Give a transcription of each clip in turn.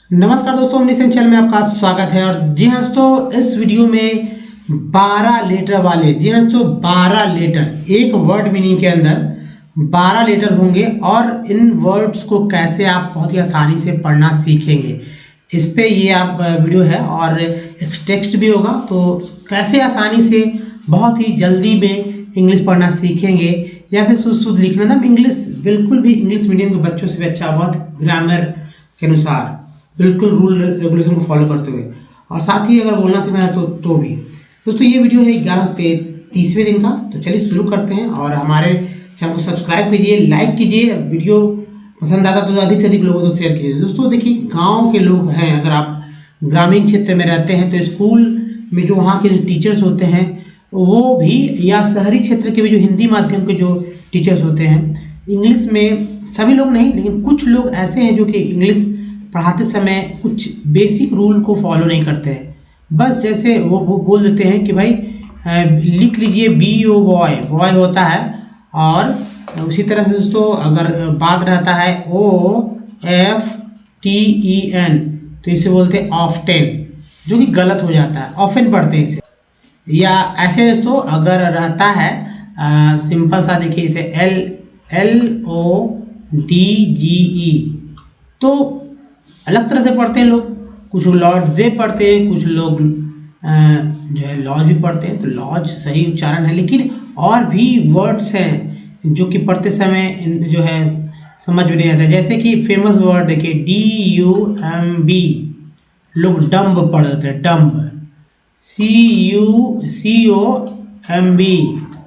नमस्कार दोस्तों, omniscient channel में आपका स्वागत है। और जी हाँ दोस्तों, इस वीडियो में 12 लेटर वाले, जी हाँ दोस्तों 12 लेटर, एक वर्ड मीनिंग के अंदर 12 लेटर होंगे और इन वर्ड्स को कैसे आप बहुत ही आसानी से पढ़ना सीखेंगे, इस पे ये आप वीडियो है। और एक टेक्स्ट भी होगा, तो कैसे आसानी से बहुत ही जल्दी में इंग्लिश पढ़ना सीखेंगे या फिर शुद्ध लिखना ना। इंग्लिश बिल्कुल भी इंग्लिश मीडियम के बच्चों से भी अच्छा, बहुत ग्रामर के अनुसार बिल्कुल रूल रेगुलेशन को फॉलो करते हुए, और साथ ही अगर बोलना सीखना है तो भी। दोस्तों ये वीडियो है 1130वें दिन का, तो चलिए शुरू करते हैं। और हमारे चैनल को सब्सक्राइब कीजिए, लाइक कीजिए, वीडियो पसंद आता तो अधिक से अधिक लोगों को शेयर कीजिए। दोस्तों देखिए, गांव के लोग हैं, अगर आप ग्रामीण क्षेत्र में रहते हैं तो स्कूल में जो वहाँ के जो टीचर्स होते हैं वो भी, या शहरी क्षेत्र के भी जो हिंदी माध्यम के जो टीचर्स होते हैं, इंग्लिश में सभी लोग नहीं लेकिन कुछ लोग ऐसे हैं जो कि इंग्लिश पढ़ाते समय कुछ बेसिक रूल को फॉलो नहीं करते हैं। बस जैसे वो बोल देते हैं कि भाई लिख लीजिए BO बॉय, बॉय होता है। और उसी तरह से दोस्तों अगर बात रहता है OFTEN, तो इसे बोलते हैं ऑफ्टेन, जो कि गलत हो जाता है, ऑफन पढ़ते हैं इसे। या ऐसे दोस्तों अगर रहता है सिंपल सा, देखिए इसे LODGE, तो अलग तरह से पढ़ते हैं लोग। कुछ लॉड्जे पढ़ते हैं, कुछ लोग जो है लॉज भी पढ़ते हैं, तो लॉज सही उच्चारण है। लेकिन और भी वर्ड्स हैं जो कि पढ़ते समय जो है समझ में नहीं आता। जैसे कि फेमस वर्ड देखिए DUMB, लोग डम्ब पढ़ते हैं, डम्ब। COMB,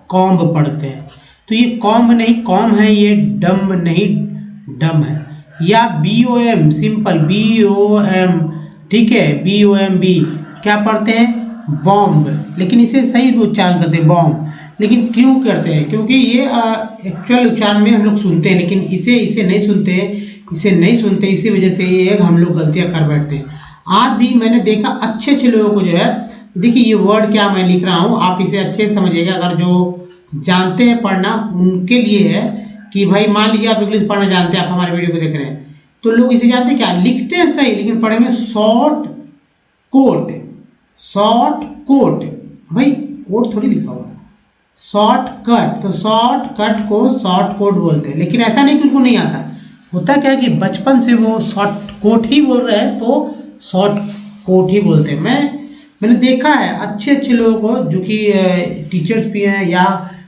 कॉम्ब पढ़ते हैं। तो ये कॉम्ब नहीं कॉम है, ये डम्ब नहीं डम है। या BOM, सिंपल BOM, ठीक है, BOMB क्या पढ़ते हैं, बॉम्ब, लेकिन इसे सही उच्चारण करते हैं बॉम्ब। लेकिन क्यों करते हैं? क्योंकि ये एक्चुअल उच्चारण में हम लोग सुनते हैं, लेकिन इसे नहीं सुनते हैं, इसी वजह से ये हम लोग गलतियां कर बैठते हैं। आज भी मैंने देखा अच्छे लोगों को जो है, देखिए ये वर्ड क्या मैं लिख रहा हूँ, आप इसे अच्छे से समझिएगा। अगर जो जानते हैं पढ़ना उनके लिए है कि भाई मान लीजिए आप इंग्लिश पढ़ना जानते हैं, आप हमारे वीडियो को देख रहे हैं, तो लोग इसे जानते हैं क्या, लिखते हैं सही लेकिन पढ़ेंगे शॉर्ट कोट। शॉर्ट कोट, भाई कोट थोड़ी लिखा हुआ है, शॉर्ट कट, तो शॉर्ट कट को शॉर्ट कोट बोलते हैं। लेकिन ऐसा नहीं कि उनको नहीं आता, होता क्या है कि बचपन से वो शॉर्ट कोट ही बोल रहे हैं तो शॉर्ट कोट ही बोलते हैं। मैंने देखा है अच्छे लोगों को जो कि टीचर्स भी हैं, या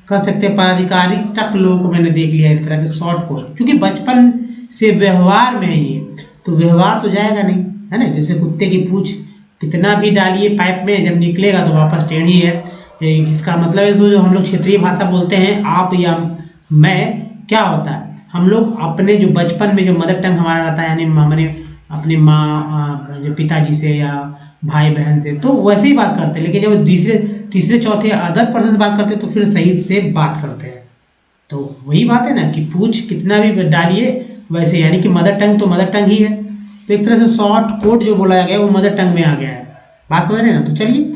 कह सकते हैं पदाधिकारी तक लोगों को मैंने देख लिया इस तरह के शॉर्ट कोट, क्योंकि बचपन से व्यवहार में है ये, तो व्यवहार तो जाएगा नहीं, है ना। जैसे कुत्ते की पूंछ कितना भी डालिए पाइप में, जब निकलेगा तो वापस टेढ़ी है। तो इसका मतलब है जो हम लोग क्षेत्रीय भाषा बोलते हैं, आप या मैं, क्या होता है, हम लोग अपने जो बचपन में जो मदर टंग हमारा रहता है, यानी हमारे अपने माँ जो पिताजी से या भाई बहन से, तो वैसे ही बात करते हैं। लेकिन जब तीसरे चौथे अदर पर्सन से बात करते हैं तो फिर सही से बात करते हैं। तो वही बात है ना कि पूछ कितना भी डालिए वैसे, यानी कि मदर टंग तो मदर टंग ही है। तो एक तरह से शॉर्ट कोट जो बोला गया वो मदर टंग में आ गया है, बात समझ रहे हैं ना। तो चलिए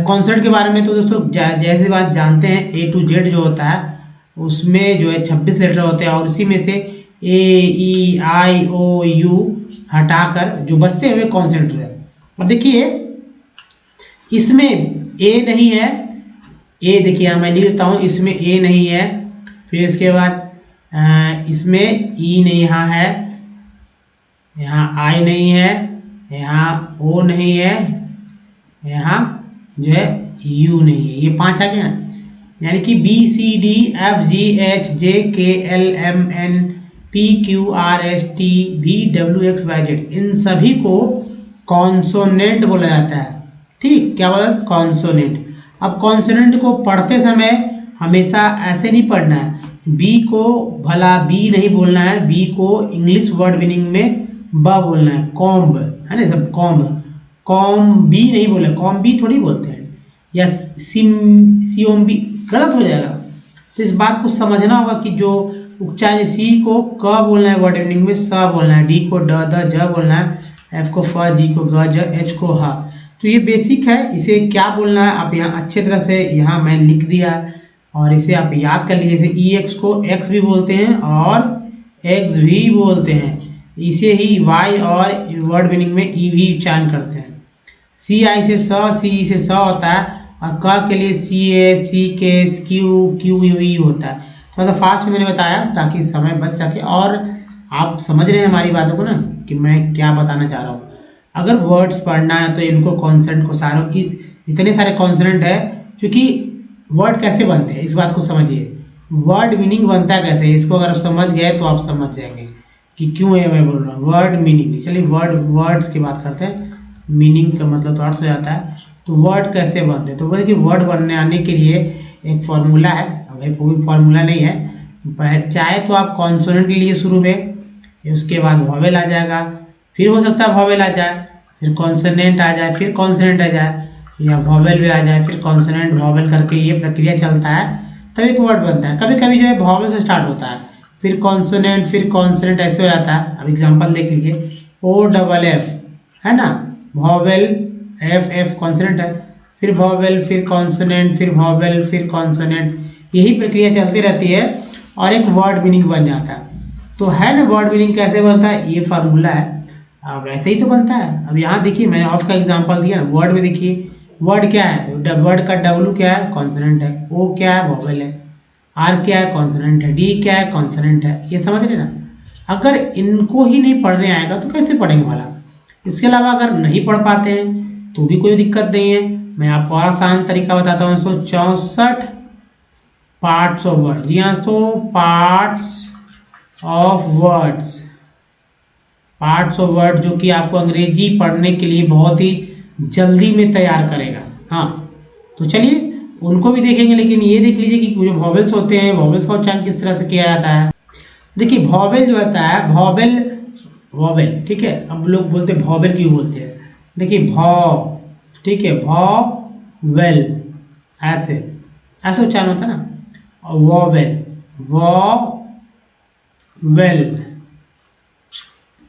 कॉन्सर्ट के बारे में तो दोस्तों जैसे बात जानते हैं, A to Z जो होता है उसमें जो है 26 लेटर होते हैं, और उसी में से AEIOU हटाकर जो बचते हुए कॉन्सर्ट है। अब देखिए इसमें A नहीं है, A देखिए मैं लिख देता हूँ, इसमें A नहीं है। फिर इसके बाद इसमें E नहीं यहाँ है, यहाँ I नहीं है, यहाँ O नहीं है, यहाँ जो है U नहीं है। ये 5 आ गया, यानी कि BCDFGHJKLMNPQRSTVWXYZ, इन सभी को कॉन्सोनेंट बोला जाता है। ठीक, क्या बोला, कॉन्सोनेंट। अब कॉन्सोनेंट को पढ़ते समय हमेशा ऐसे नहीं पढ़ना है, B को भला B नहीं बोलना है, B को इंग्लिश वर्ड मीनिंग में ब बोलना है, कॉम्ब, है ना, सब कॉम्ब। कॉम्ब B नहीं बोले, कॉम्ब B थोड़ी बोलते हैं, या COMB गलत हो जाएगा। तो इस बात को समझना होगा कि जो उच्चारण, C को क बोलना है वर्ड मीनिंग में, स बोलना है, D को ड द ज बोलना है, F को फ, G को ग ज, H को ह। तो ये बेसिक है, इसे क्या बोलना है आप यहाँ अच्छे तरह से यहाँ मैं लिख दिया है, और इसे आप याद कर लीजिए। जैसे EX को X भी बोलते हैं और X भी बोलते हैं, इसे ही वाई और वर्ड मीनिंग में ई भी उच्चारण करते हैं। सी आई से स, सी से स होता है, और क के लिए सी ए, सी के, क्यू, क्यू यू ई होता है। थोड़ा सा फास्ट मैंने बताया ताकि समय बच सके और आप समझ रहे हैं हमारी बातों को ना कि मैं क्या बताना चाह रहा हूँ। अगर वर्ड्स पढ़ना है तो इनको कॉन्सोनेंट को सारे इतने सारे कॉन्सोनेंट है, क्योंकि वर्ड कैसे बनते हैं इस बात को समझिए। वर्ड मीनिंग बनता है कैसे, इसको अगर आप समझ गए तो आप समझ जाएंगे कि क्यों ये मैं बोल रहा हूँ। वर्ड मीनिंग, चलिए वर्ड्स की बात करते हैं। मीनिंग का मतलब तो अर्थ हो जाता है। तो वर्ड कैसे बनते हैं, तो वही कि वर्ड बनने आने के लिए एक फॉर्मूला है। भाई कोई फॉर्मूला नहीं है, चाहे तो आप कॉन्सोनेंट लिए शुरू में, उसके बाद वॉवेल आ जाएगा, फिर हो सकता है वॉवेल आ जाए, फिर कॉन्सोनेंट आ जाए, फिर कॉन्सोनेंट आ जाए, या वॉवेल भी आ जाए, फिर कॉन्सोनेंट वॉवेल करके ये प्रक्रिया चलता है, तब एक वर्ड बनता है। कभी कभी जो है वॉवेल से स्टार्ट होता है, फिर कॉन्सोनेंट ऐसे हो जाता है। अब एग्जांपल देख लीजिए, ओ डबल एफ है ना, वॉवेल एफ, एफ कॉन्सोनेंट है, फिर वॉवेल, फिर कॉन्सोनेंट, फिर वॉवेल, फिर कॉन्सोनेंट, यही प्रक्रिया चलती रहती है और एक वर्ड मीनिंग बन जाता है। तो है ना वर्ड मीनिंग कैसे बनता है, ये फार्मूला है। अब ऐसे ही तो बनता है। अब यहाँ देखिए मैंने ऑफ का एग्जांपल दिया ना, वर्ड में देखिए वर्ड क्या है, वर्ड का डब्ल्यू क्या है, कॉन्सोनेंट है, ओ क्या है, वॉवेल है, आर क्या है, कॉन्सोनेंट है, डी क्या है, कॉन्सोनेंट है। ये समझ रहे ना। अगर इनको ही नहीं पढ़ने आएगा तो कैसे पढ़ेंगे वाला। इसके अलावा अगर नहीं पढ़ पाते हैं तो भी कोई दिक्कत नहीं है, मैं आपको और आसान तरीका बताता हूँ। 164 पार्ट्स ऑफ वर्ड, जी हाँ तो parts of words, parts of word जो कि आपको अंग्रेजी पढ़ने के लिए बहुत ही जल्दी में तैयार करेगा। हाँ तो चलिए उनको भी देखेंगे, लेकिन ये देख लीजिए कि जो वॉवेल्स होते हैं, वॉवेल्स का उच्चारण किस तरह से किया जाता है। देखिए वॉवेल जो होता है, वॉवेल ठीक है। अब लोग बोलते हैं वॉवेल क्यों बोलते हैं, देखिए भॉ, ठीक है, वॉवेल ऐसे ऐसे उच्चारण होता है ना, और वॉवेल।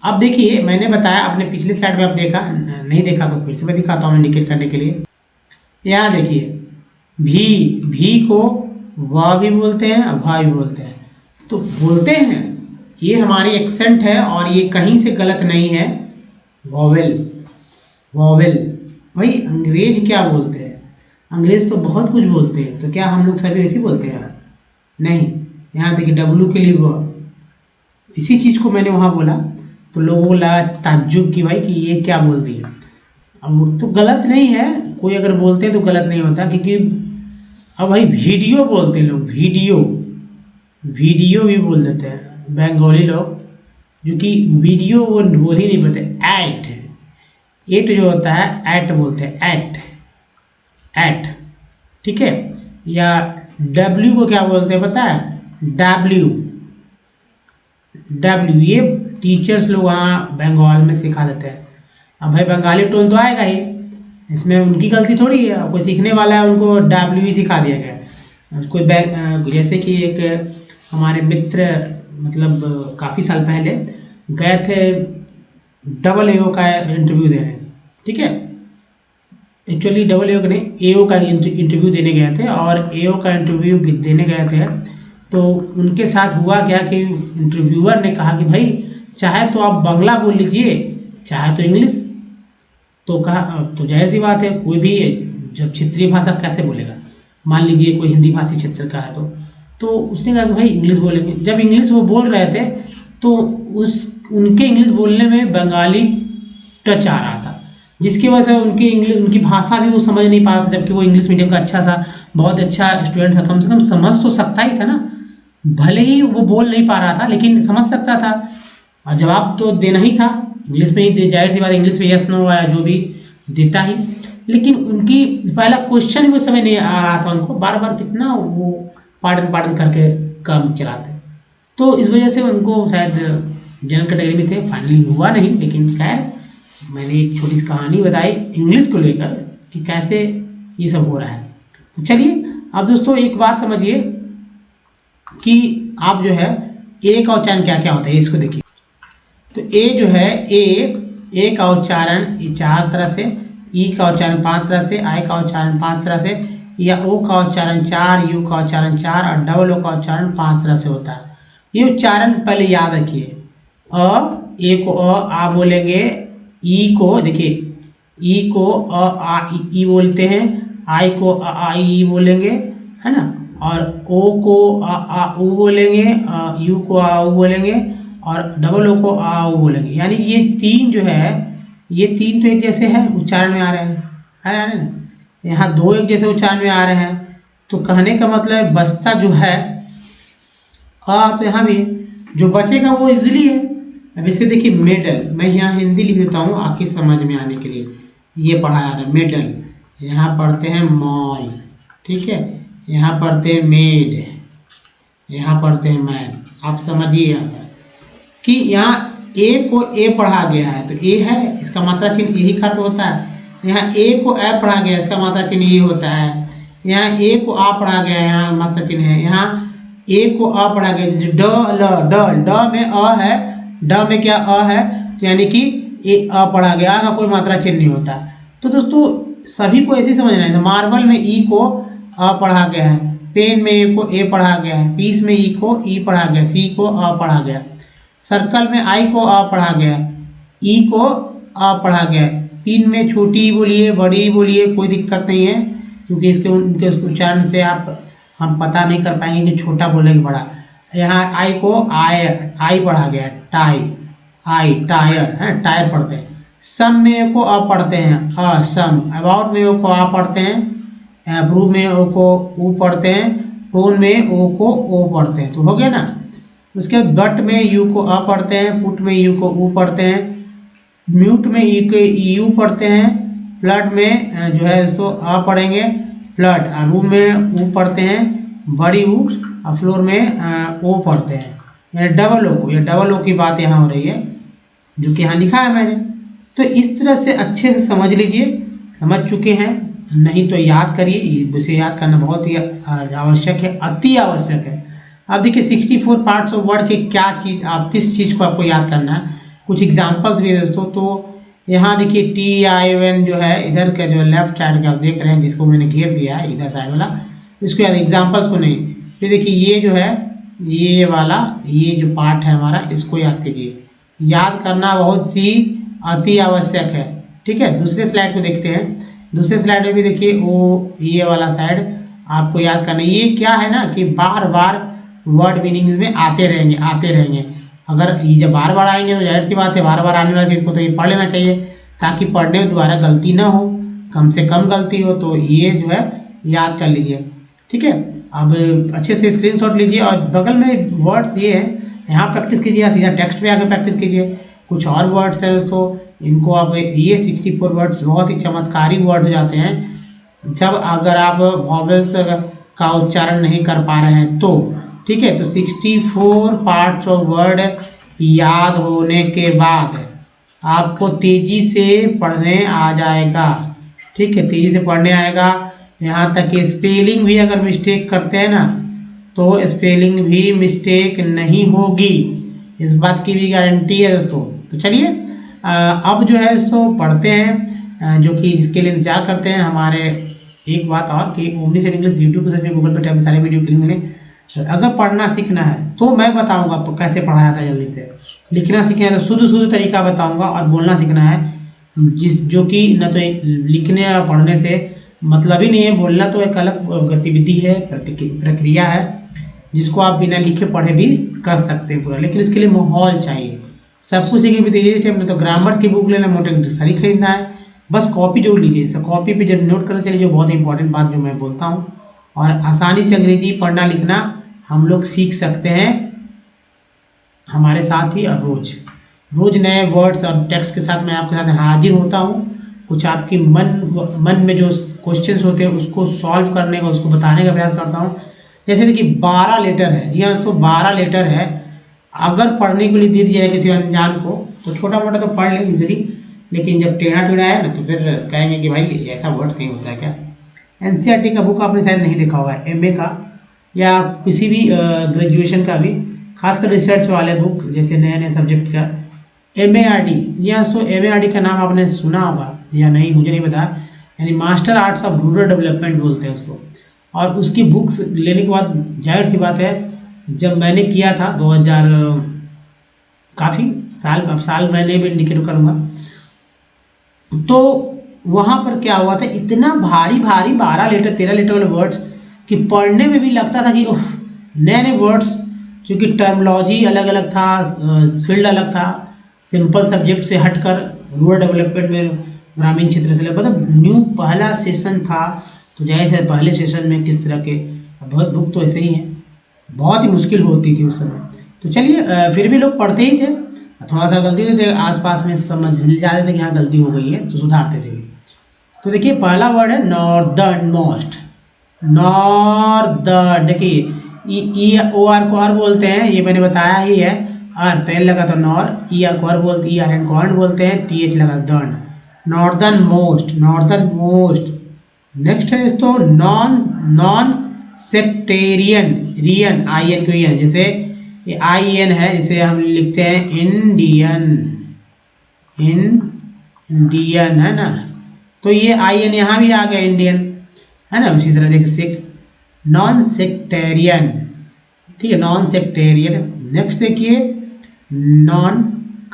अब देखिए मैंने बताया, आपने पिछली स्लाइड में आप देखा नहीं देखा तो फिर से मैं दिखाता हूँ इंडिकेट करने के लिए। यहाँ देखिए भी को वाह भी बोलते हैं, भा भी बोलते हैं, तो बोलते हैं ये हमारी एक्सेंट है और ये कहीं से गलत नहीं है। वॉवेल भाई अंग्रेज क्या बोलते हैं, अंग्रेज तो बहुत कुछ बोलते हैं, तो क्या हम लोग सभी ऐसे बोलते हैं? नहीं। यहाँ देखिए डब्लू के लिए इसी चीज़ को मैंने वहाँ बोला तो लोगों को लगा ताज्जुब कि भाई कि ये क्या बोल दिया। अब तो गलत नहीं है, कोई अगर बोलते हैं तो गलत नहीं होता, क्योंकि अब भाई वीडियो बोलते हैं लोग, वीडियो भी बोल देते हैं बंगाली लोग, जो कि वीडियो वो बोल ही नहीं पाते। एट जो होता है एट बोलते हैं, एट ठीक है। या डब्ल्यू को क्या बोलते हैं पता है, डब्ल्यू, ये टीचर्स लोग वहाँ बंगाल में सिखा देते हैं। अब भाई बंगाली टोन तो आएगा ही, इसमें उनकी गलती थोड़ी है, कोई सीखने वाला है उनको डब्ल्यू ही सिखा दिया गया। कोई जैसे कि एक हमारे मित्र मतलब काफ़ी साल पहले गए थे AA का इंटरव्यू देने, ठीक है, एक्चुअली AA का नहीं AO का इंटरव्यू देने गए थे, और AO का इंटरव्यू देने गए थे तो उनके साथ हुआ क्या कि इंटरव्यूअर ने कहा कि भाई चाहे तो आप बांग्ला बोल लीजिए, चाहे तो इंग्लिश। तो कहा तो जाहिर सी बात है, कोई भी जब क्षेत्रीय भाषा कैसे बोलेगा, मान लीजिए कोई हिंदी भाषी क्षेत्र का है तो उसने कहा कि भाई इंग्लिश बोलेंगे। जब इंग्लिश वो बोल रहे थे तो उनके इंग्लिश बोलने में बंगाली टच आ रहा था, जिसकी वजह से उनकी भाषा भी वो समझ नहीं पा रहा था, जबकि वो इंग्लिश मीडियम का अच्छा सा बहुत अच्छा स्टूडेंट था, कम से कम समझ तो सकता ही था ना, भले ही वो बोल नहीं पा रहा था लेकिन समझ सकता था, और जवाब तो देना ही था इंग्लिश में ही, जाहिर सी बात इंग्लिश में यस नो या जो भी देता ही। लेकिन उनकी पहला क्वेश्चन भी उस समय नहीं आ रहा था, उनको बार बार कितना वो पार्डन करके काम चलाते, तो इस वजह से उनको शायद जनरल कैटेगरी में थे, फाइनली हुआ नहीं। लेकिन खैर मैंने एक छोटी सी कहानी बताई इंग्लिश को लेकर कि कैसे ये सब हो रहा है। तो चलिए अब दोस्तों एक बात समझिए कि आप जो है ए का उच्चारण क्या क्या होता है, इसको देखिए। तो ए जो है ए का उच्चारण 4 तरह से, ई का उच्चारण 5 तरह से, आई का उच्चारण 5 तरह से, या ओ का उच्चारण 4, यू का उच्चारण 4 और डबल ओ का उच्चारण 5 तरह से होता है। ये उच्चारण पहले याद रखिए, अ ए को आ बोलेंगे, ई को देखिए ई को आ ई बोलते हैं, आई को आई ई बोलेंगे, है ना, और ओ को आ उ बोलेंगे, यू को आ उ बोलेंगे, और डबल ओ को आ उ बोलेंगे। यानी ये तीन जो है, ये तीन तो एक जैसे हैं, उच्चारण में आ रहे हैं, है ना। यहाँ दो एक जैसे उच्चारण में आ रहे हैं, तो कहने का मतलब बचता जो है तो यहाँ भी जो बचेगा वो इजीली है। अब इसे देखिए मेडल, मैं यहाँ हिंदी लिख देता हूँ आपकी समझ में आने के लिए। ये पढ़ाया था मेडल, यहाँ पढ़ते हैं मॉल, ठीक है, यहाँ पढ़ते हैं मेड, यहाँ पढ़ते हैं मैन। आप समझिए यहाँ पर कि यहाँ ए को ए पढ़ा गया है तो ए है, इसका मात्रा चिन्ह यही का अर्थ होता है। यहाँ ए को ए पढ़ा गया, इसका मात्रा चिन्ह ये होता है। यहाँ ए को आ पढ़ा गया, यहाँ मात्रा चिन्ह है। यहाँ ए को अ पढ़ा गया, ड ल ड, ड में अ है, ड में क्या अ है, तो यानी कि ए अ पढ़ा गया, का कोई मात्रा चिन्ह नहीं होता। तो दोस्तों सभी को ऐसे समझना है। मार्बल में ई को अ पढ़ा गया है, पेन में ए को ए पढ़ा गया है, पीस में ई को ई पढ़ा गया, सी को अ पढ़ा गया, सर्कल में आई को अ पढ़ा गया, ई को अ पढ़ा गया, पिन में छोटी बोलिए बड़ी बोलिए कोई दिक्कत नहीं है, क्योंकि इसके उनके उच्चारण से हम पता नहीं कर पाएंगे कि छोटा बोलेंगे बड़ा। यहाँ आई को आई पढ़ा गया, टाई आई टायर है, टायर पढ़ते हैं। सम में ए को अ पढ़ते हैं, अ सम। अबाउट में ओ को आ पढ़ते हैं, अप्रूव में ओ को ऊ पढ़ते हैं, टोन में ओ को ओ पढ़ते हैं। तो हो गया ना। उसके बाद बट में यू को अ पढ़ते हैं, पुट में यू को ऊ पढ़ते हैं, म्यूट में यू को यू पढ़ते हैं, फ्लड में जो है इसको अ पढ़ेंगे फ्लड, और रूम में ऊ पढ़ते हैं बड़ी ऊ, और फ्लोर में ओ पढ़ते हैं। यानी डबल ओ को, ये डबल ओ की बात यहाँ हो रही है जो कि यहाँ लिखा है मैंने। तो इस तरह से अच्छे से समझ लीजिए, समझ चुके हैं, नहीं तो याद करिए, इसे याद करना बहुत ही आवश्यक है, अति आवश्यक है। अब देखिए 64 पार्ट्स ऑफ वर्ड के क्या चीज़, आप किस चीज़ को आपको याद करना है। कुछ एग्जांपल्स भी है दोस्तों। तो यहाँ देखिए TION जो है, इधर का जो लेफ्ट साइड का आप देख रहे हैं, जिसको मैंने घेर दिया है इधर साइड वाला, इसको याद, एग्जांपल्स को नहीं। फिर देखिए ये जो है, ये वाला, ये जो पार्ट है हमारा, इसको याद कीजिए। याद करना बहुत ही अति आवश्यक है, ठीक है। दूसरे स्लाइड को देखते हैं। दूसरे स्लाइड में भी देखिए वो ये वाला साइड आपको याद करना है। ये क्या है ना कि बार बार वर्ड मीनिंग्स में आते रहेंगे। अगर ये जब बार बार आएंगे तो जाहिर सी बात है बार बार आने वाली चीज़ को तो ये पढ़ लेना चाहिए, ताकि पढ़ने में दोबारा गलती ना हो, कम से कम गलती हो। तो ये जो है याद कर लीजिए, ठीक है। अब अच्छे से स्क्रीनशॉट लीजिए और बगल में वर्ड्स दिए हैं, यहाँ प्रैक्टिस कीजिए, सीधा टेक्स्ट पे आकर प्रैक्टिस कीजिए। कुछ और वर्ड्स हैं दोस्तों, इनको आप, ये 64 वर्ड्स बहुत ही चमत्कारी वर्ड हो जाते हैं जब अगर आप वॉवेल्स का उच्चारण नहीं कर पा रहे हैं तो, ठीक है। तो 64 पार्ट्स ऑफ वर्ड याद होने के बाद आपको तेजी से पढ़ने आ जाएगा, ठीक है, तेजी से पढ़ने आएगा। यहाँ तक कि स्पेलिंग भी अगर मिस्टेक करते हैं ना तो स्पेलिंग भी मिस्टेक नहीं होगी, इस बात की भी गारंटी है दोस्तों। तो चलिए अब जो है इसको पढ़ते हैं, जो कि इसके लिए इंतजार करते हैं हमारे। एक बात और कि ओमनी सेट इंग्लिश यूट्यूब पर सर्च, गूगल पर टैब सारे वीडियो के लिए मिले। अगर पढ़ना सीखना है तो मैं बताऊंगा आपको कैसे पढ़ाया था जल्दी से। लिखना सीखना है तो शुद्ध तरीका बताऊंगा, और बोलना सीखना है जो कि न तो लिखने और पढ़ने से मतलब ही नहीं है। बोलना तो एक अलग गतिविधि है, प्रक्रिया है, जिसको आप बिना लिखे पढ़े भी कर सकते हैं पूरा, लेकिन इसके लिए माहौल चाहिए। सब कुछ सीखे भी तेजी टाइम में तो ग्रामर की बुक लेना, मोटे डिक्शनरी खरीदना है, बस कॉपी जोड़ लीजिए। सब कॉपी पे जब नोट करते चलिए, जो बहुत इंपॉर्टेंट बात जो मैं बोलता हूँ। और आसानी से अंग्रेजी पढ़ना लिखना हम लोग सीख सकते हैं हमारे साथ ही, और रोज नए वर्ड्स और टेक्स्ट के साथ मैं आपके साथ हाजिर होता हूँ। कुछ आपकी मन में जो क्वेश्चंस होते हैं उसको सॉल्व करने का, उसको बताने का प्रयास करता हूँ। जैसे देखिए 12 लेटर है, जी हाँ दोस्तों 12 लेटर है। अगर पढ़ने के लिए दे दिया जाए किसी अनजान को तो छोटा मोटा तो पढ़ ले इजीली, लेकिन जब टेढ़ा टेढ़ा है ना तो फिर कहेंगे कि भाई ऐसा वर्ड्स कहीं होता है क्या। NCERT का बुक आपने शायद नहीं देखा होगा, MA का या किसी भी ग्रेजुएशन का भी, खासकर रिसर्च वाले बुक, जैसे नए नए सब्जेक्ट का MARD, या सो MARD का नाम आपने सुना होगा या नहीं मुझे नहीं पता, यानी master arts of rural development बोलते हैं उसको। और उसकी बुक्स लेने के बाद जाहिर सी बात है, जब मैंने किया था काफ़ी साल, अब साल मैंने भी इंडिकेट करूँगा। तो वहाँ पर क्या हुआ था, इतना भारी भारी 12 लीटर 13 लीटर वाले वर्ड्स कि पढ़ने में भी लगता था कि उफ, नए नए वर्ड्स, चूँकि टर्मोलॉजी अलग अलग था, फील्ड अलग था, सिंपल सब्जेक्ट से हटकर रूरल डेवलपमेंट में ग्रामीण क्षेत्र से, मतलब न्यू पहला सेशन था। तो जैसे पहले सेशन में किस तरह के बहुत बुक तो ऐसे ही हैं, बहुत ही मुश्किल होती थी उस समय। तो चलिए फिर भी लोग पढ़ते ही थे, थोड़ा सा गलती होती थी आसपास में समझ जाते थे कि हाँ गलती हो गई है तो सुधारते थे भी। तो देखिए पहला वर्ड है नॉर्दर्न मोस्ट, नॉर्दर्न, देखिए ई ओ आर को आर बोलते हैं, ये मैंने बताया ही है, आर तेल लगा तो नॉर, ई आर को आर बोलते, ई आर एन को आर बोलते हैं, टी एच लगा thern, northernmost, northernmost. Next है तो non sectarian, rian, I N को एन, जैसे ये आई एन है, इसे हम लिखते हैं इंडियन, इंडियन है ना, तो ये आई एन यहाँ भी आ गया इंडियन, है ना। उसी तरह देखिए सिख, नॉन सेक्टेरियन, ठीक है, नॉन सेक्टेरियन। नेक्स्ट देखिए नॉन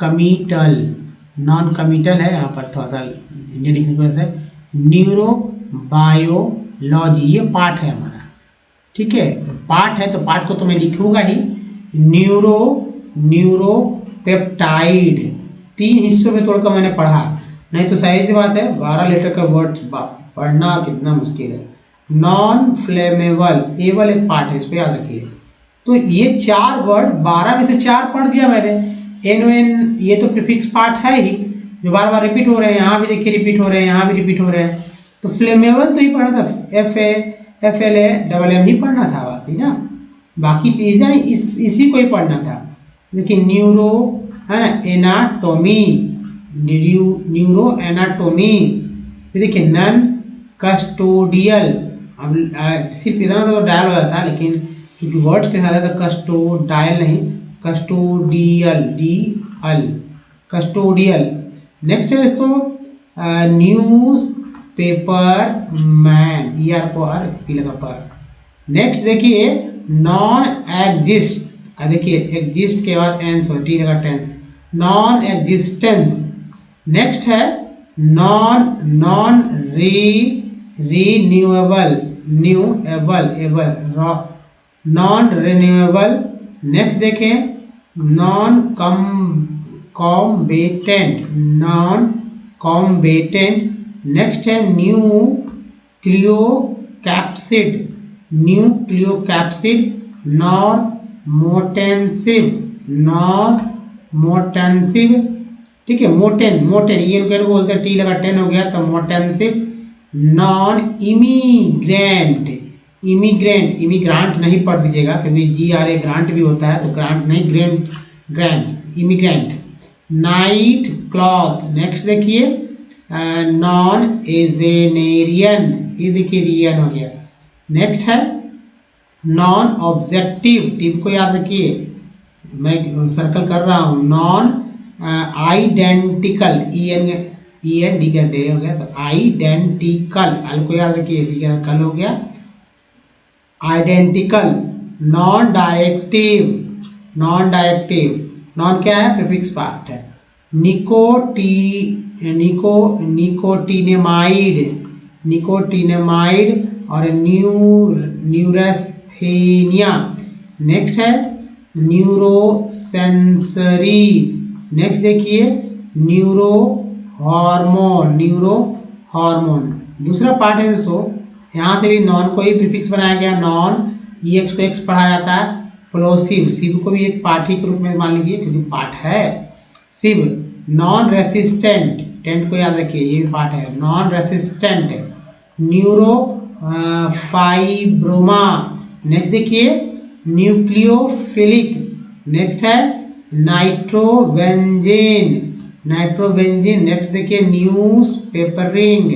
कमिटल, नॉन कमिटल है, यहाँ पर थोड़ा सा इंडियन लिखने की वजह से, न्यूरो बायोलॉजी, ये पार्ट है हमारा, ठीक है, पार्ट है तो पार्ट को तो मैं लिखूंगा ही, न्यूरो पेप्टाइड, 3 हिस्सों में तोड़कर मैंने पढ़ा, नहीं तो सही सी बात है 12 लीटर का वर्ड पढ़ना कितना मुश्किल है। नॉन फ्लेमेबल, एबल एक पार्ट है, इस पर याद रखिए। तो ये 4 वर्ड 12 में से 4 पढ़ दिया मैंने। एन ओ एन ये तो प्रीफिक्स पार्ट है ही, जो बार बार रिपीट हो रहे हैं, यहाँ भी देखिए रिपीट हो रहे हैं, यहाँ भी रिपीट हो रहे हैं। तो फ्लेमेबल तो ही पढ़ना था, F L A double M ही पढ़ना था बाकी ना, बाकी चीज़ें नहीं, इसी को ही पढ़ना था। लेकिन न्यूरो है ना, एनाटोमी, न्यूरो एनाटोमी, देखिए नन कस्टोडियल, अब सिर्फ इतना तो डायल हो जाता, लेकिन क्योंकि वर्ड्स के साथ है तो कस्टोडायल नहीं, custodial, D all, custodial. Next है दोस्तों न्यूज़ पेपर मैन, ई आर को आर पी लगा पर। नेक्स्ट देखिए नॉन एग्जिस्ट, देखिए एग्जिस्ट के बाद एंस हो, टी लगा टेंस, नॉन एग्जिस्टेंस। नेक्स्ट है non renewable, newable, able, non renewable. Next देखें non combatant, non combatant. Next है न्यूक्लियोकैप्सिड, न्यूक्लियोकैप्सिड, नॉर्मोटेंसिव, नॉर्मोटेंसिव, ठीक है, मोटेन, मोटेन ये क्या बोलते हैं, टी लगा 10 हो गया तो मोटेंसिव। नॉन इमिग्रेंट, इमिग्रेंट, इमिग्रांट नहीं पढ़ दीजिएगा क्योंकि जी आर ए ग्रांट भी होता है, तो ग्रांट नहीं, grant, grand, immigrant. Night cloth. Next देखिए नॉन एजेनेरियन, ये देखिए रियन हो गया। नेक्स्ट है नॉन ऑब्जेक्टिव, टिप को याद रखिए, मैं सर्कल कर रहा हूँ, non identical, E N D का डे हो गया तो आइडेंटिकल, अल को याद रखिए, इसी का कल हो गया identical. Non directive, non directive, non क्या है, प्रीफिक्स पार्ट है। निकोटिनेमाइड, निकोटिनेमाइड और न्यूरेस्थेनिया। नेक्स्ट है न्यूरोसेंसरी। नेक्स्ट देखिए न्यूरो हार्मोन, न्यूरो हार्मोन। दूसरा पार्ट है दोस्तों, यहाँ से भी नॉन को ही प्रीफिक्स बनाया गया, नॉन ई एक्स को एक्स पढ़ा जाता है, प्लोसिव, सिव को भी एक पार्ट ही के रूप में मान लीजिए क्योंकि पार्ट है सिव। नॉन रेसिस्टेंट, टेंट को याद रखिए, ये भी पार्ट है, non resistant. Neuro fibroma. Next देखिए न्यूक्लियोफिलिक। नेक्स्ट है नाइट्रोवेंजिन, नाइट्रोवेंजिन। नेक्स्ट देखिए न्यूज़ पेपरिंग,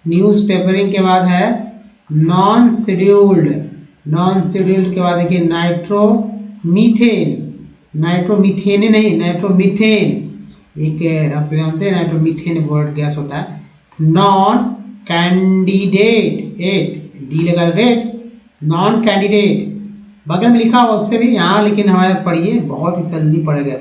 न्यूज़ पेपरिंग के बाद है नॉन शेड्यूल्ड, नॉन शेड्यूल्ड के बाद देखिए नाइट्रोमीथेन, नाइट्रोमीथेन नहीं, नाइट्रोमीथेन, एक आप जानते हैं नाइट्रोमीथेन वर्ड गैस होता है। नॉन कैंडिडेट, एट डी लगा रेट, नॉन कैंडिडेट बगल में लिखा हुआ उससे भी यहाँ, लेकिन हमारे साथ पढ़िए, बहुत ही जल्दी पड़ेगा,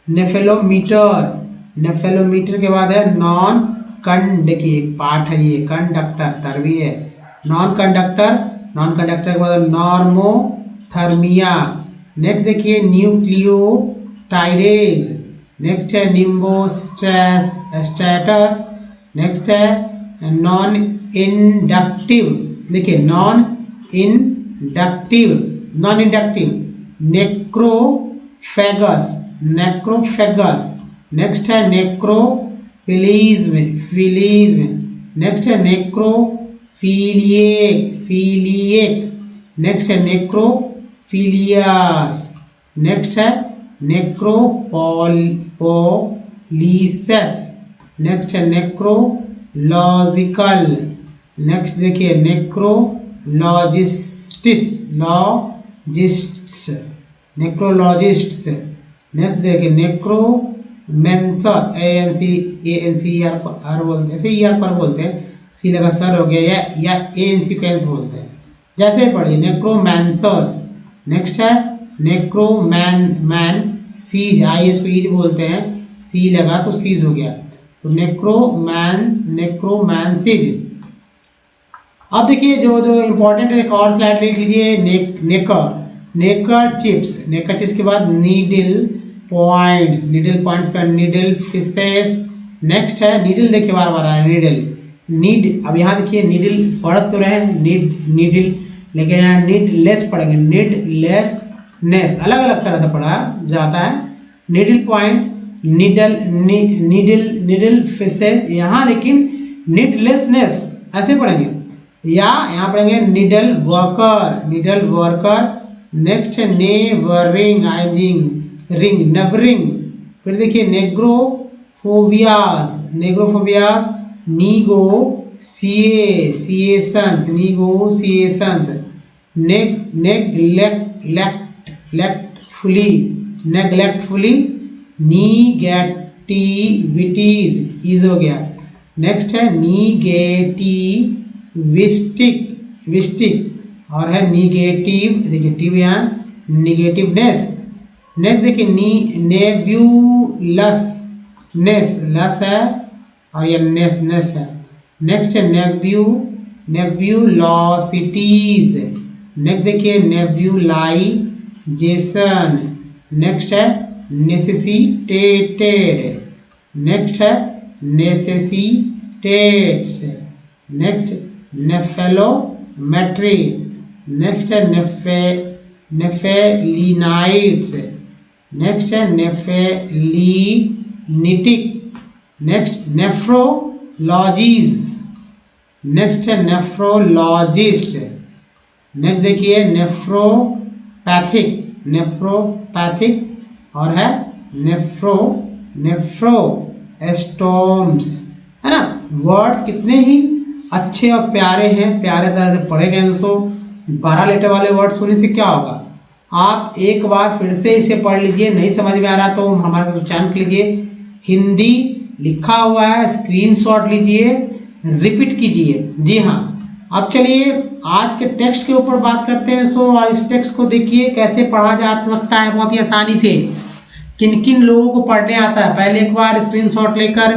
नेफेलोमीटर, नेफेलोमीटर के बाद है नॉन कंड, देखिए एक पार्ट है ये, कंडक्टर टर भी है, नॉन कंडक्टर, नॉन कंडक्टर के बाद नॉर्मोथर्मिया। नेक्स्ट देखिए न्यूक्लियोटाइडेज, नेक्स्ट है निम्बोस्टैटस, नेक्स्ट है नॉन इंडक्टिव, देखिए non inductive, non inductive necrophagous, necrophagous, next है नेक्रोफिलिज्म, फिलिज्म, नेक्स्ट है नेक्रोफिलिएक, फिलिएक, नेक्स्ट है नेक्रोफिलियास, नेक्स्ट है नेक्रोपोलिसस, नेक्स्ट है नेक्रोलॉजिकल, नेक्स्ट देखिए नेक्रोलॉजिस्टिक्स, लॉजिस्ट्स, नेक्रोलॉजिस्ट्स, नेक्स्ट देखिए नेक्रोमेंसर, ANCER बोलते हैं, ऐसे ER पर बोलते हैं, सी लगा सर हो गया, या ANC बोलते हैं, जैसे पढ़िए नेक्रोमैंसर्स। नेक्स्ट है नेक्रोमैन सीज, IS को ईज बोलते हैं, सी लगा तो सीज हो गया, तो नेक्रोमैंसिज। अब देखिए जो इंपॉर्टेंट है, एक और स्लाइड लिख लीजिए, नेकर चिप्स, नेकर चिप्स के बाद नीडल पॉइंट्स, नीडल पॉइंट्स पर नीडल फिशेस, नेक्स्ट है नीडल, देखिए बार बार आ रहा है नीडल, नीड, अब यहाँ देखिए नीडल पढ़ तो रहे नीडल, लेकिन यहाँ नीडलेस पढ़ेंगे, नीडलेसनेस अलग अलग तरह से पढ़ा जाता है, नीडल पॉइंट, नीडल फिशेस, यहाँ लेकिन नीडलेसनेस ऐसे पढ़ेंगे, या यहाँ पढ़ेंगे नीडल वर्कर, नेक्स्ट है नेवरिंग, रिंग नेवरिंग, फिर देखिए नेग्रोफोबियास, निगोसिएशंस, नेग्लेक्टफुली, निगेटिविटीज इज हो गया, नेक्स्ट है निगेटिविस्टिक, और है निगेटिव, देखिए यहाँ निगेटिवनेस, नेक्स्ट देखिए नेब्यूलसनेस, लस है और ये नेस है, नेक्स्ट है नेब्यूलॉसिटीज, नेक्स्ट देखिए नेब्यूलाइजेशन, नेक्स्ट है नेसेसिटेटेड, नेक्स्ट है नेसेसिटेट्स, नेक्स्ट नेफेलोमेट्री, नेक्स्ट है नेफेलिनाइट्स, नेक्स्ट है नेफेलिनिटिक, नेक्स्ट नेफ्रोलॉजीज, नेक्स्ट है नेफ्रोलॉजिस्ट, नेक्स्ट देखिए नेफ्रोपैथिक, और है नेफ्रोएस्टोम्स, है ना। वर्ड्स कितने ही अच्छे और प्यारे हैं, प्यारे तरह से पढ़े गए दोस्तों। 12 लेटर वाले वर्ड्स होने से क्या होगा, आप एक बार फिर से इसे पढ़ लीजिए, नहीं समझ में आ रहा तो हमारे साथ उच्चारण कर लीजिए, हिंदी लिखा हुआ है, स्क्रीनशॉट लीजिए, रिपीट कीजिए। जी हाँ, अब चलिए आज के टेक्स्ट के ऊपर बात करते हैं दोस्तों। और इस टेक्स्ट को देखिए कैसे पढ़ा जा सकता है बहुत ही आसानी से, किन किन लोगों को पढ़ने आता है। पहले एक बार स्क्रीनशॉट लेकर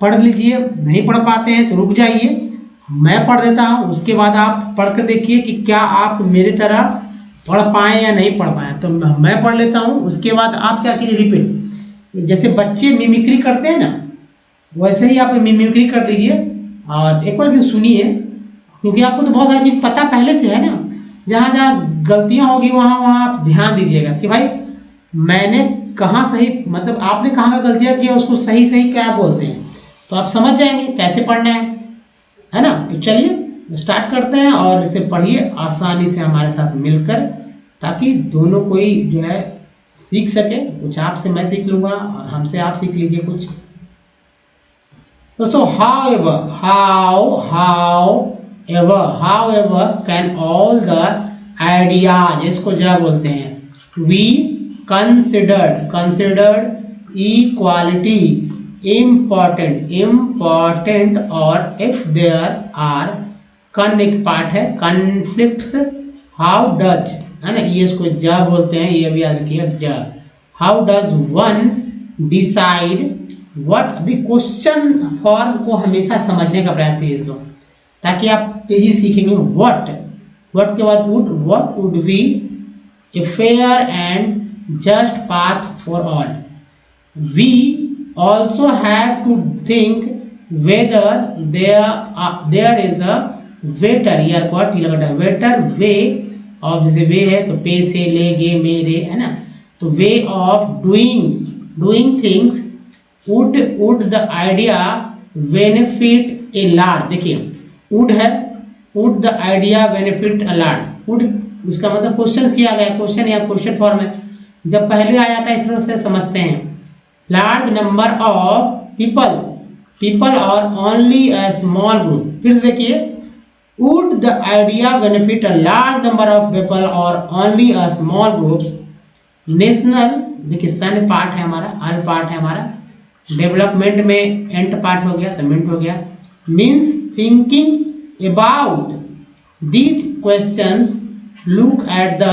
पढ़ लीजिए, नहीं पढ़ पाते हैं तो रुक जाइए, मैं पढ़ देता हूँ, उसके बाद आप पढ़ कर देखिए कि क्या आप मेरी तरह पढ़ पाएँ या नहीं पढ़ पाएँ। तो मैं पढ़ लेता हूँ, उसके बाद आप क्या कीजिए, रिपीट। जैसे बच्चे मिमिक्री करते हैं ना, वैसे ही आप मिमिक्री कर दीजिए और एक बार सुनिए, क्योंकि आपको तो बहुत सारी चीज़ पता पहले से है ना। जहाँ जहाँ गलतियाँ होगी वहाँ आप ध्यान दीजिएगा कि भाई मैंने कहाँ सही, मतलब आपने कहाँ का गलतियाँ किया, उसको सही सही क्या बोलते हैं, तो आप समझ जाएंगे कैसे पढ़ना है ना। तो चलिए स्टार्ट करते हैं और इसे पढ़िए आसानी से हमारे साथ मिलकर, ताकि दोनों कोई जो है सीख सके। कुछ आपसे मैं सीख लूँगा और हमसे आप सीख लीजिए कुछ। दोस्तों however can all the ideas, इसको क्या बोलते हैं, we considered equality important, और if there are एक पार्ट है conflicts, how does, है ना, ये इसको जा बोलते हैं, ये भी याद रखिए जा। how does one decide what the question form को हमेशा समझने का प्रयास कीजिए दोस्तों, ताकि आप तेजी से सीखेंगे। व्हाट के बाद what would be a fair and just path for all. We also have to think whether there is a better better way of, जैसे वे है तो पे से लेगे मेरे, है ना, तो way of doing things would the idea benefit a large. देखिए वुड है, would the idea benefit a large, would उसका मतलब क्वेश्चन किया गया, क्वेश्चन या क्वेश्चन फॉर्म है, जब पहले आ जाता है इस तरह से समझते हैं। लार्ज नंबर ऑफ पीपल और ओनली अ स्मॉल ग्रुप। फिर से देखिए would the idea benefit a large number of people और only a small groups. National, देखिए सन पार्ट है हमारा, अल पार्ट है हमारा, डेवलपमेंट में एंट पार्ट हो गया तो मिंट हो गया। Means thinking about these questions look at the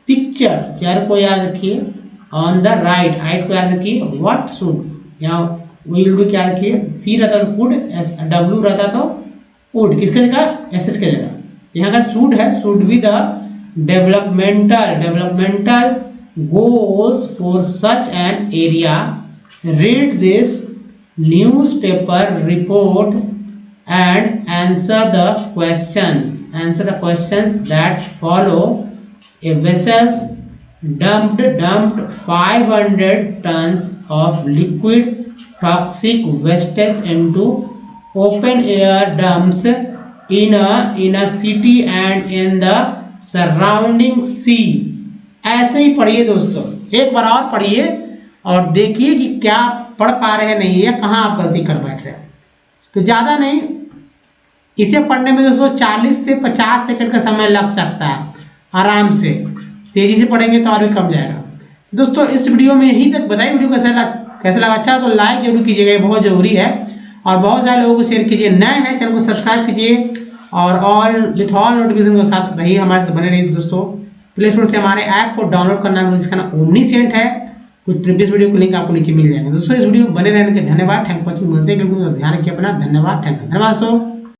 picture, चर को याद रखिए, ऑन द राइट को याद रखिए, व्हाट शुड, यहाँ विल डू क्या रखिए, सी रहता तो कुड, डब्ल्यू रहता तो वुड, किसके जगह, एस एस के जगह। यहाँ का शुड है, should be the developmental goals for such an area. Read this newspaper report and answer the questions that follow. A vessels dumped 500 tons of liquid toxic wastes into open air dumps in a city and in the surrounding sea। ऐसे ही पढ़िए दोस्तों, एक बार और पढ़िए और देखिए कि क्या पढ़ पा रहे हैं नहीं है, कहाँ आप गलती कर बैठ रहे हैं। तो ज़्यादा नहीं, इसे पढ़ने में दोस्तों 40 से 50 सेकंड का समय लग सकता है, आराम से तेजी से पढ़ेंगे तो और भी कम जाएगा। दोस्तों इस वीडियो में यहीं तक, बताइए वीडियो कैसा लगा। अच्छा तो लाइक जरूर कीजिएगा, ये बहुत ज़रूरी है, और बहुत सारे लोगों को शेयर कीजिए। नए हैं चैनल को सब्सक्राइब कीजिए और ऑल नोटिफिकेशन के साथ रहिए, हमारे साथ बने रहिए। दोस्तों प्ले स्टोर से हमारे ऐप को डाउनलोड करना है, जिसका नाम ओमनीसेंट है। कुछ प्रीवियस वीडियो को लिंक आपको नीचे मिल जाएगा। दोस्तों इस वीडियो बने रहने के धन्यवाद। Thank you for watching. मिलते हैं, ध्यान रखिए अपना। धन्यवाद, थैंक यू, धन्यवाद दोस्तों।